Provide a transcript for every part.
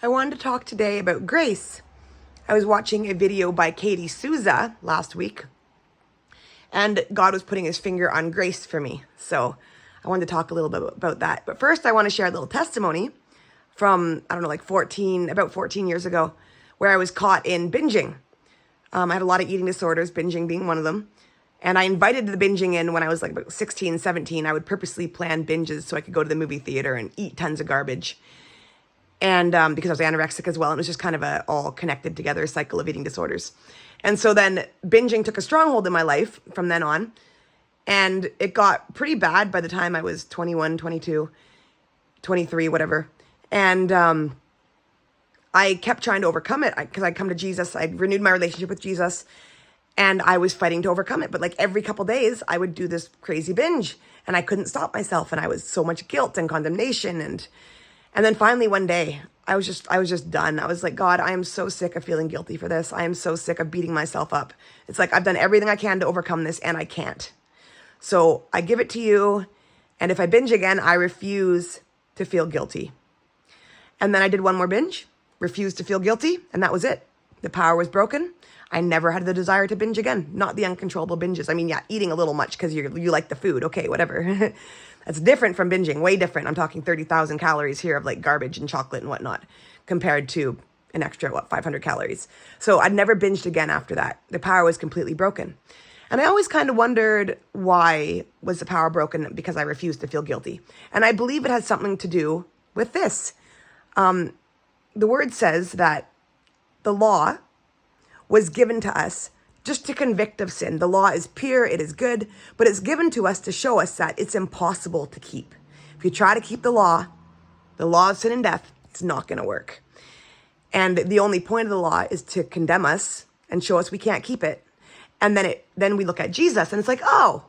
I wanted to talk today about grace. I was watching a video by Katie Souza last week, and God was putting his finger on grace for me. So I wanted to talk a little bit about that. But first, I want to share a little testimony from, about 14 years ago, where I was caught in binging. I had a lot of eating disorders, binging being one of them. And I invited the binging in when I was like about 16, 17. I would purposely plan binges so I could go to the movie theater and eat tons of garbage. And because I was anorexic as well, and it was just kind of a all connected together cycle of eating disorders. And so then binging took a stronghold in my life from then on. And it got pretty bad by the time I was 21, 22, 23, whatever. And I kept trying to overcome it because I'd come to Jesus. I'd renewed my relationship with Jesus. And I was fighting to overcome it. But like every couple days, I would do this crazy binge. And I couldn't stop myself. And I was so much guilt and condemnation. And then finally one day, I was just done. I was like, God, I am so sick of feeling guilty for this. I am so sick of beating myself up. It's like I've done everything I can to overcome this and I can't. So I give it to you. And if I binge again, I refuse to feel guilty. And then I did one more binge, refused to feel guilty, and that was it. The power was broken. I never had the desire to binge again. Not the uncontrollable binges. I mean, yeah, eating a little much because you like the food. Okay, whatever. That's different from binging. Way different. I'm talking 30,000 calories here of like garbage and chocolate and whatnot compared to an extra, 500 calories. So I'd never binged again after that. The power was completely broken. And I always kind of wondered, why was the power broken? Because I refused to feel guilty. And I believe it has something to do with this. The word says that the law was given to us just to convict of sin. The law is pure, it is good, but it's given to us to show us that it's impossible to keep. If you try to keep the law of sin and death, it's not going to work. And the only point of the law is to condemn us and show us we can't keep it. And then we look at Jesus and it's like, oh,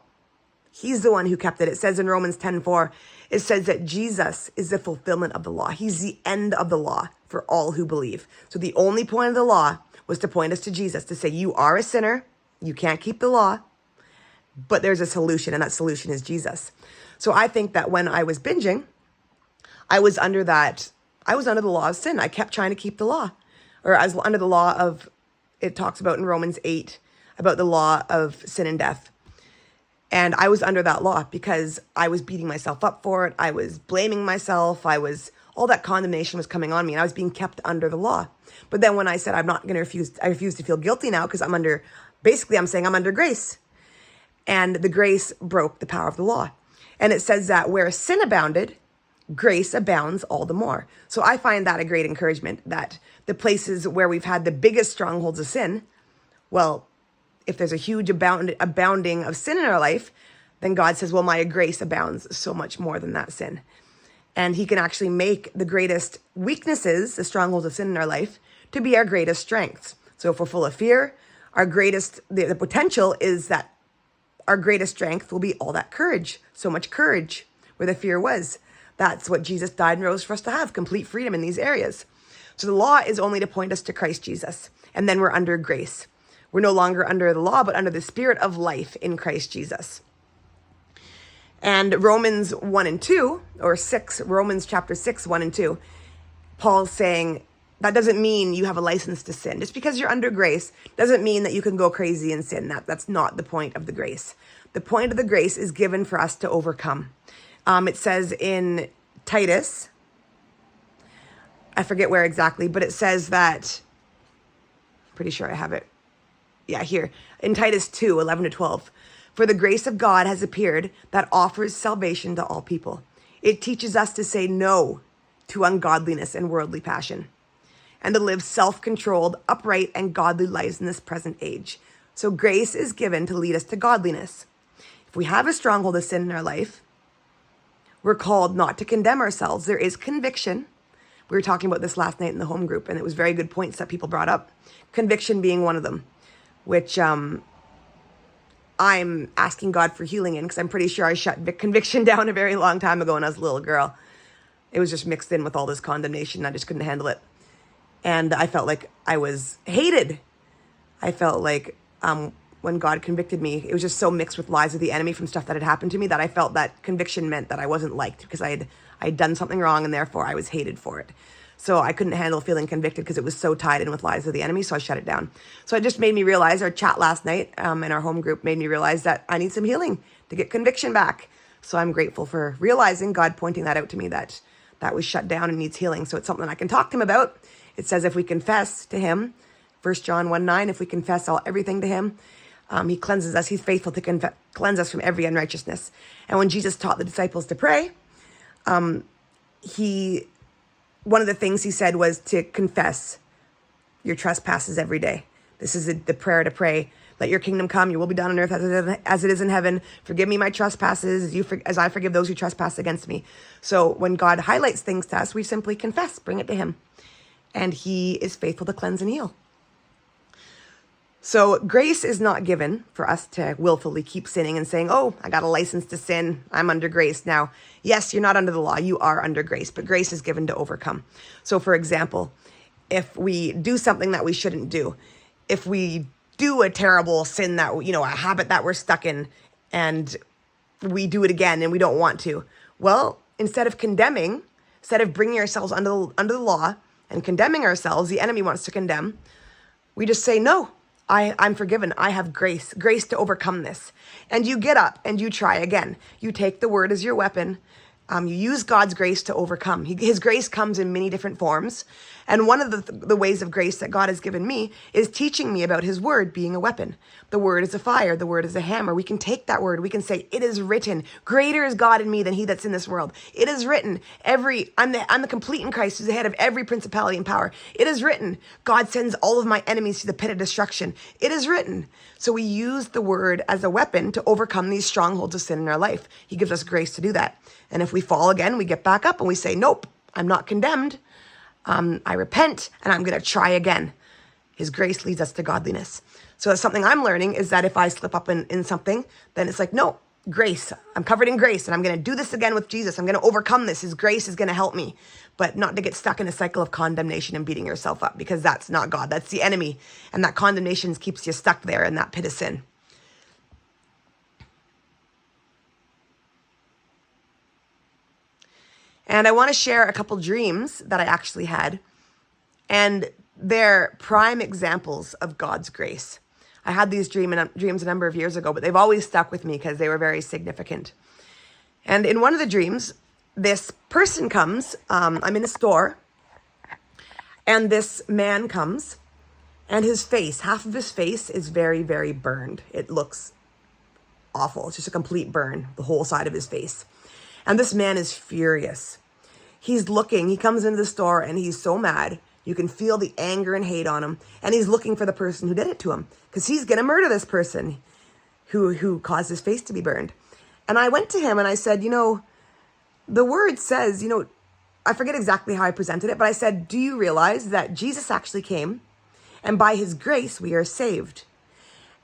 he's the one who kept it. It says in Romans 10:4, it says that Jesus is the fulfillment of the law. He's the end of the law for all who believe. So the only point of the law was to point us to Jesus, to say, you are a sinner, you can't keep the law, but there's a solution, and that solution is Jesus. So I think that when I was binging, I was under the law of sin. I kept trying to keep the law, or I was under the law of, it talks about in Romans 8, about the law of sin and death. And I was under that law because I was beating myself up for it. I was blaming myself. All that condemnation was coming on me, and I was being kept under the law. But then when I said, I refuse to feel guilty now because I'm saying I'm under grace. And the grace broke the power of the law. And it says that where sin abounded, grace abounds all the more. So I find that a great encouragement, that the places where we've had the biggest strongholds of sin, well, if there's a huge abounding of sin in our life, then God says, well, my grace abounds so much more than that sin. And he can actually make the greatest weaknesses, the strongholds of sin in our life, to be our greatest strengths. So if we're full of fear, the potential is that our greatest strength will be all that courage, so much courage where the fear was. That's what Jesus died and rose for us to have, complete freedom in these areas. So the law is only to point us to Christ Jesus. And then we're under grace. We're no longer under the law, but under the spirit of life in Christ Jesus. And Romans 1 and 2, or 6, Romans chapter 6, 1 and 2, Paul's saying that doesn't mean you have a license to sin. Just because you're under grace doesn't mean that you can go crazy and sin. That's not the point of the grace. The point of the grace is given for us to overcome. It says in Titus, I forget where exactly, but it says that, pretty sure I have it. Yeah, here, in Titus 2, 11 to 12. For the grace of God has appeared that offers salvation to all people. It teaches us to say no to ungodliness and worldly passion, and to live self-controlled, upright, and godly lives in this present age. So grace is given to lead us to godliness. If we have a stronghold of sin in our life, we're called not to condemn ourselves. There is conviction. We were talking about this last night in the home group, and it was very good points that people brought up. Conviction being one of them, which I'm asking God for healing in, because I'm pretty sure I shut conviction down a very long time ago when I was a little girl. It was just mixed in with all this condemnation. I just couldn't handle it. And I felt like I was hated. I felt like when God convicted me, it was just so mixed with lies of the enemy from stuff that had happened to me that I felt that conviction meant that I wasn't liked because I had done something wrong and therefore I was hated for it. So I couldn't handle feeling convicted because it was so tied in with lies of the enemy. So I shut it down. So it just made me realize, our chat last night in our home group made me realize that I need some healing to get conviction back. So I'm grateful for realizing, God pointing that out to me, that was shut down and needs healing. So it's something I can talk to him about. It says if we confess to him, 1 John 1:9, if we confess everything to him, he cleanses us. He's faithful to cleanse us from every unrighteousness. And when Jesus taught the disciples to pray, one of the things he said was to confess your trespasses every day. This is the prayer to pray. Let your kingdom come. Your will be done on earth as it is in heaven. Forgive me my trespasses as I forgive those who trespass against me. So when God highlights things to us, we simply confess, bring it to him. And he is faithful to cleanse and heal. So grace is not given for us to willfully keep sinning and saying, oh, I got a license to sin. I'm under grace now. Yes, you're not under the law. You are under grace, but grace is given to overcome. So for example, if we do something that we shouldn't do, if we do a terrible sin that, a habit that we're stuck in, and we do it again and we don't want to, well, instead of bringing ourselves under the law and condemning ourselves, the enemy wants to condemn, we just say, no, I'm forgiven. I have grace to overcome this. And you get up and you try again. You take the word as your weapon. You use God's grace to overcome. His grace comes in many different forms. And one of the ways of grace that God has given me is teaching me about his word being a weapon. The word is a fire. The word is a hammer. We can take that word. We can say, it is written, greater is God in me than he that's in this world. It is written, I'm the complete in Christ who's the head of every principality and power. It is written, God sends all of my enemies to the pit of destruction. It is written. So we use the word as a weapon to overcome these strongholds of sin in our life. He gives us grace to do that. And if we fall again, we get back up and we say, nope, I'm not condemned. I repent and I'm going to try again. His grace leads us to godliness. So that's something I'm learning, is that if I slip up in something, then it's like, no, grace. I'm covered in grace and I'm going to do this again with Jesus. I'm going to overcome this. His grace is going to help me, but not to get stuck in a cycle of condemnation and beating yourself up, because that's not God. That's the enemy. And that condemnation keeps you stuck there in that pit of sin. And I want to share a couple dreams that I actually had. And they're prime examples of God's grace. I had these dreams a number of years ago, but they've always stuck with me because they were very significant. And in one of the dreams, this person comes, I'm in a store, and this man comes, and his face, half of his face is very, very burned. It looks awful. It's just a complete burn, the whole side of his face. And this man is furious. He comes into the store and he's so mad. You can feel the anger and hate on him. And he's looking for the person who did it to him, because he's going to murder this person who caused his face to be burned. And I went to him and I said, the word says, I forget exactly how I presented it, but I said, do you realize that Jesus actually came, and by his grace we are saved?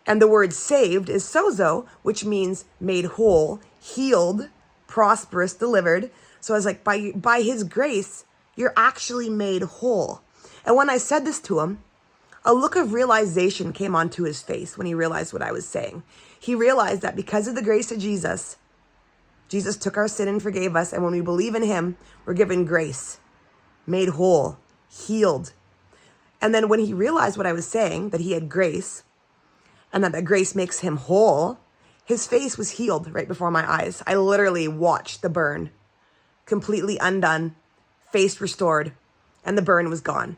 And the word saved is sozo, which means made whole, healed, prosperous, delivered. So I was like, by his grace, you're actually made whole. And when I said this to him, a look of realization came onto his face when he realized what I was saying. He realized that because of the grace of Jesus, Jesus took our sin and forgave us. And when we believe in him, we're given grace, made whole, healed. And then when he realized what I was saying, that he had grace, and that grace makes him whole, his face was healed right before my eyes. I literally watched the burn, completely undone, face restored, and the burn was gone.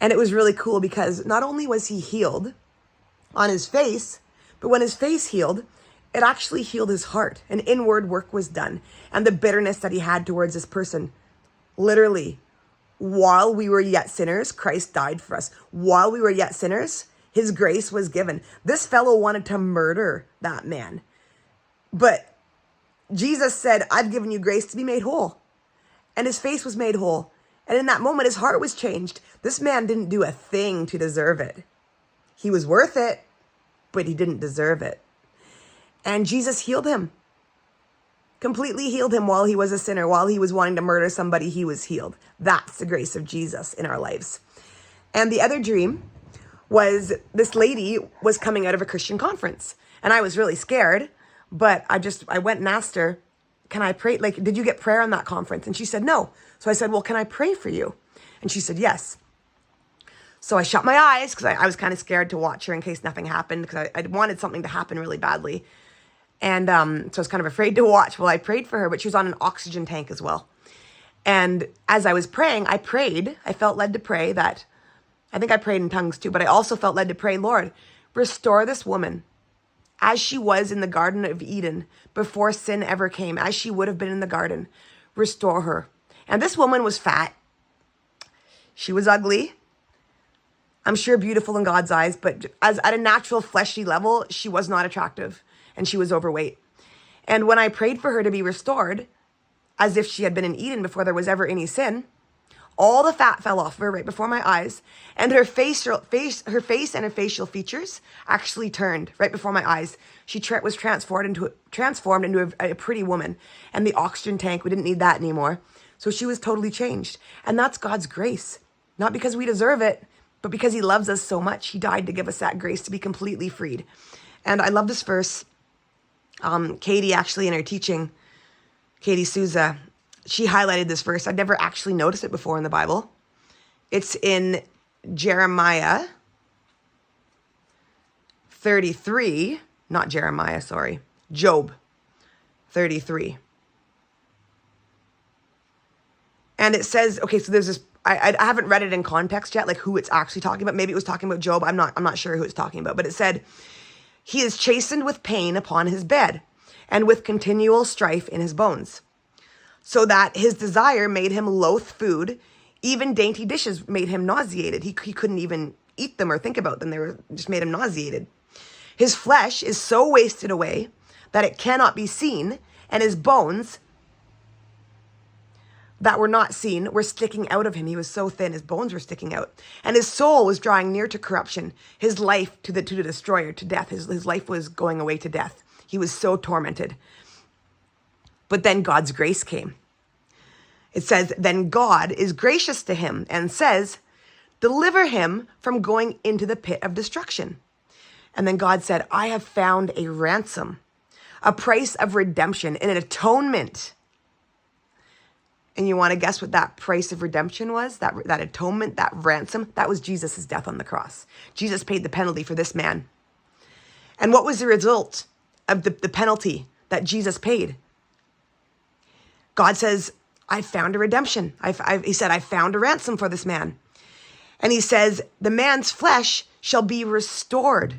And it was really cool because not only was he healed on his face, but when his face healed, it actually healed his heart. An inward work was done. And the bitterness that he had towards this person, literally, while we were yet sinners, Christ died for us. While we were yet sinners, his grace was given. This fellow wanted to murder that man. But Jesus said, I've given you grace to be made whole. And his face was made whole. And in that moment, his heart was changed. This man didn't do a thing to deserve it. He was worth it, but he didn't deserve it. And Jesus healed him. Completely healed him while he was a sinner. While he was wanting to murder somebody, he was healed. That's the grace of Jesus in our lives. And the other dream was this lady was coming out of a Christian conference. And I was really scared, but I went and asked her, can I pray? Like, did you get prayer on that conference? And she said, no. So I said, well, can I pray for you? And she said, yes. So I shut my eyes because I was kind of scared to watch her in case nothing happened, because I wanted something to happen really badly. And so I was kind of afraid to watch while I prayed for her, but she was on an oxygen tank as well. And as I was praying, I prayed. I felt led to pray that, I think I prayed in tongues too, but I also felt led to pray, Lord, restore this woman as she was in the Garden of Eden before sin ever came, as she would have been in the garden. Restore her. And this woman was fat. She was ugly. I'm sure beautiful in God's eyes, but as at a natural fleshy level, she was not attractive and she was overweight. And when I prayed for her to be restored, as if she had been in Eden before there was ever any sin, all the fat fell off her right before my eyes, and her face and her facial features actually turned right before my eyes. She was transformed into a pretty woman, and the oxygen tank, we didn't need that anymore. So she was totally changed. And that's God's grace, not because we deserve it, but because he loves us so much. He died to give us that grace to be completely freed. And I love this verse. Katie, actually, in her teaching, Katie Souza, she highlighted this verse. I'd never actually noticed it before in the Bible. It's in Jeremiah 33, not Jeremiah, sorry, Job 33. And it says, okay, so there's this, I haven't read it in context yet, like who it's actually talking about. Maybe it was talking about Job. I'm not sure who it's talking about, but it said, he is chastened with pain upon his bed and with continual strife in his bones, so that his desire made him loathe food. Even dainty dishes made him nauseated. He couldn't even eat them or think about them. They just made him nauseated. His flesh is so wasted away that it cannot be seen, and his bones that were not seen were sticking out of him. He was so thin, his bones were sticking out. And his soul was drawing near to corruption, his life to the destroyer, to death. His life was going away to death. He was so tormented. But then God's grace came. It says, then God is gracious to him and says, deliver him from going into the pit of destruction. And then God said, I have found a ransom, a price of redemption, and an atonement. And you want to guess what that price of redemption was? That atonement, that ransom, that was Jesus' death on the cross. Jesus paid the penalty for this man. And what was the result of the penalty that Jesus paid? God says, I found a redemption. He said, I found a ransom for this man. And he says, the man's flesh shall be restored.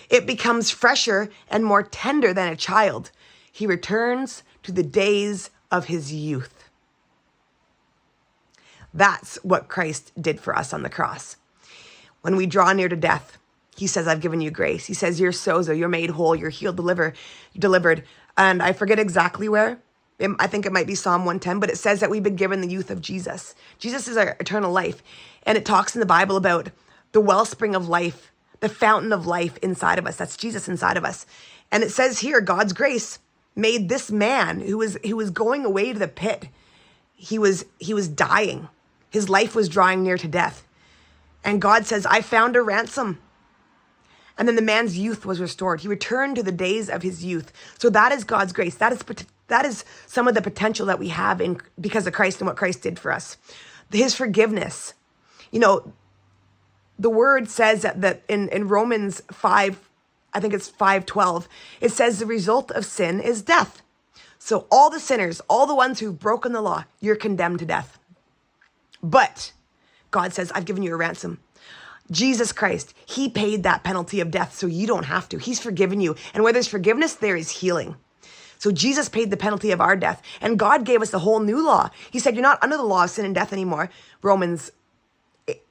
It becomes fresher and more tender than a child. He returns to the days of his youth. That's what Christ did for us on the cross. When we draw near to death, he says, I've given you grace. He says, you're sozo, you're made whole, you're healed, delivered. And I forget exactly where. I think it might be Psalm 110, but it says that we've been given the youth of Jesus. Jesus is our eternal life. And it talks in the Bible about the wellspring of life, the fountain of life inside of us. That's Jesus inside of us. And it says here, God's grace made this man who was going away to the pit. He was dying. His life was drawing near to death. And God says, I found a ransom. And then the man's youth was restored. He returned to the days of his youth. So that is God's grace. That is some of the potential that we have because of Christ and what Christ did for us. His forgiveness. You know, the word says that in Romans 5, I think it's 5:12, it says the result of sin is death. So all the sinners, all the ones who've broken the law, you're condemned to death. But God says, I've given you a ransom. Jesus Christ, he paid that penalty of death so you don't have to. He's forgiven you. And where there's forgiveness, there is healing. So Jesus paid the penalty of our death. And God gave us a whole new law. He said, you're not under the law of sin and death anymore. Romans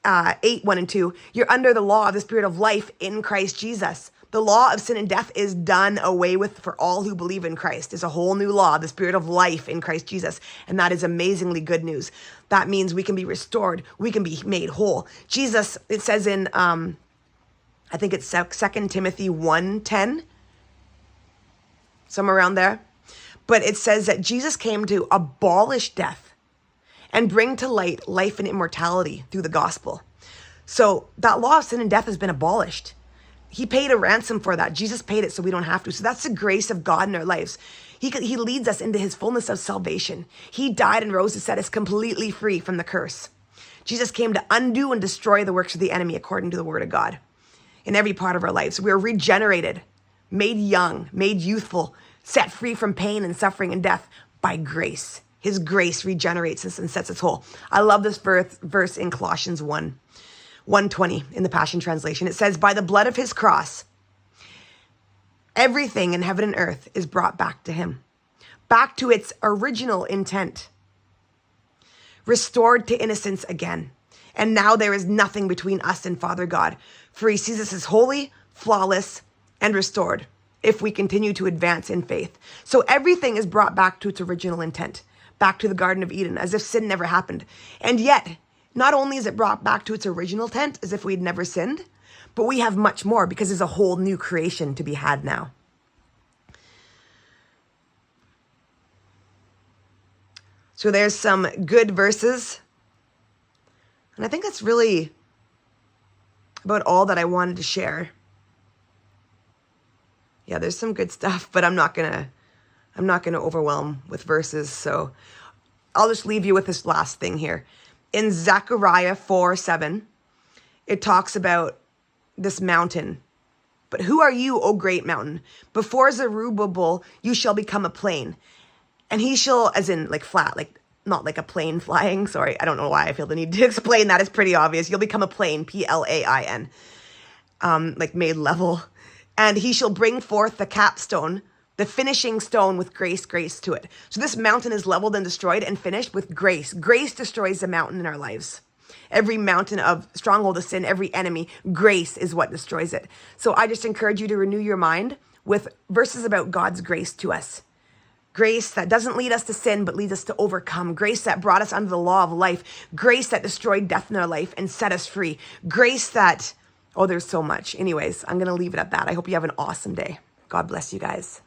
8:1-2. You're under the law of the Spirit of life in Christ Jesus. The law of sin and death is done away with for all who believe in Christ. It's a whole new law, the Spirit of life in Christ Jesus. And that is amazingly good news. That means we can be restored. We can be made whole. Jesus, it says in, I think it's 2 Timothy 1:10, somewhere around there. But it says that Jesus came to abolish death and bring to light life and immortality through the gospel. So that law of sin and death has been abolished. He paid a ransom for that. Jesus paid it so we don't have to. So that's the grace of God in our lives. He leads us into his fullness of salvation. He died and rose to set us completely free from the curse. Jesus came to undo and destroy the works of the enemy according to the word of God in every part of our lives. We are regenerated, made young, made youthful, set free from pain and suffering and death by grace. His grace regenerates us and sets us whole. I love this verse in Colossians 1:20 in the Passion Translation. It says, by the blood of his cross, everything in heaven and earth is brought back to him, back to its original intent, restored to innocence again. And now there is nothing between us and Father God, for he sees us as holy, flawless, and restored if we continue to advance in faith. So everything is brought back to its original intent, back to the Garden of Eden, as if sin never happened. And yet, not only is it brought back to its original intent, as if we'd never sinned, but we have much more because there's a whole new creation to be had now. So there's some good verses. And I think that's really about all that I wanted to share. Yeah, there's some good stuff, but I'm not gonna overwhelm with verses. So I'll just leave you with this last thing here. In Zechariah 4:7, it talks about this mountain. But who are you, O great mountain? Before Zerubbabel, you shall become a plain. And he shall, as in like flat, like not like a plane flying. Sorry, I don't know why I feel the need to explain that. It's pretty obvious. You'll become a plain, Plain, like made level. And he shall bring forth the capstone, the finishing stone with grace to it. So this mountain is leveled and destroyed and finished with grace. Grace destroys the mountain in our lives. Every mountain of stronghold of sin, every enemy, grace is what destroys it. So I just encourage you to renew your mind with verses about God's grace to us. Grace that doesn't lead us to sin, but leads us to overcome. Grace that brought us under the law of life. Grace that destroyed death in our life and set us free. Grace that, oh, there's so much. Anyways, I'm going to leave it at that. I hope you have an awesome day. God bless you guys.